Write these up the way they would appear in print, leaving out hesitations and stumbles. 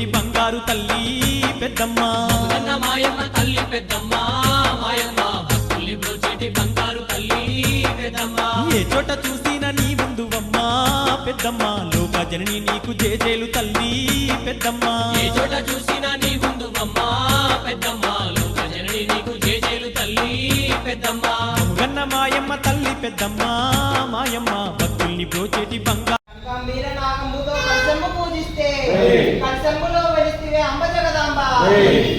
బ్రోచేటి బంగారు తల్లి పెద్దమ్మ మాయమ్మ తల్లి పెద్దమ్మ మాయమ్మ భక్తుల్ని బ్రోచేటి బంగారు తల్లి పెద్దమ్మ ఏ చోట చూసినా నీ ముందువమ్మా పెద్దమ్మ లోక జనని నీకు జేజేలు తల్లి పెద్దమ్మ ఏ చోట చూసినా నీ ముందువమ్మ పెద్దమ్మ లోక జనని నీకు జేజేలు తల్లి పెద్దమ్మ గన్న మాయమ్మ తల్లి పెద్దమ్మ మాయమ్మ భక్తుల్ని బ్రోచేటి బంగారు గంభీర నాగముతో కలశంబు పూజిస్తే కలశంబులో వెలిస్తే అంబ జగదాంబ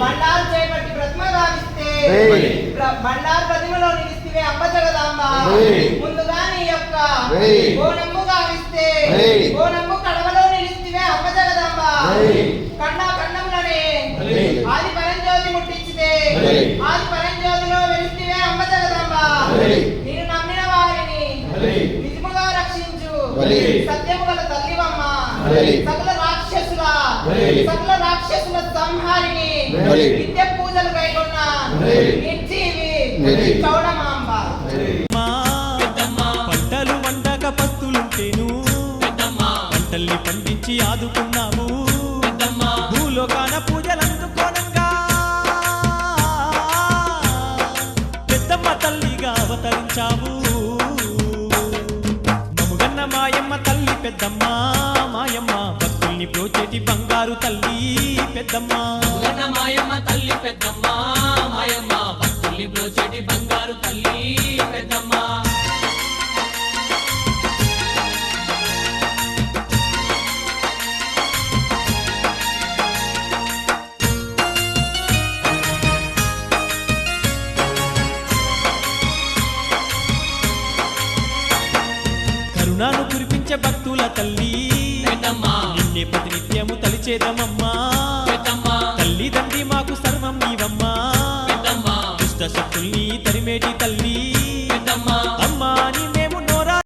బండారు చేపట్టి ప్రతిమ గావిస్తే బండారు ప్రతిమలో నిలిస్తే అంబ జగదాంబ ముందుగా నీ యొక్క గోనమ్ము గావిస్తే గోనమ్ము కడవలో నిలిస్తే అంబ జగదాంబ కండా కండములనే ఆది పరంజ్యోతి ముట్టించితే ఆది పరంజ్యోతిలో వెలిస్తే అంబ జగదాంబ నేను నమ్మిన వారిని నిజముగా రక్షించు సత్యము గల తల్లివమ్మ సకల రాక్షసుల సంహారిని నిత్య పూజలు కైగొన్న నిర్జీవి చౌడమాంబ పంటలు వండక పస్తులుంటేను పంటల్ని పండించి ఆదుకున్నాము భూలోకాన పూజలందుకోనంగా పెద్దమ్మ తల్లిగా అవతరించావు మముగన్న మాయమ్మ తల్లి పెద్దమ్మ మాయమ్మ భక్తుల్ని బ్రోచేటి బంగారు తల్లి పెద్దమ్మ మాయమ్మ తల్లి పెద్దమ్మ మాయమ్మ భక్తుల్ని బ్రోచేటి బంగారు తల్లి పెద్దమ్మ కరుణాను కురిపించే భక్తుల తల్లి నిన్నే ప్రతినిత్యము తలిచేదమమ్మా తల్లి తండ్రి మాకు సర్వం నీవమ్మా దుష్ట శక్తుల్ని తరిమేటి తల్లి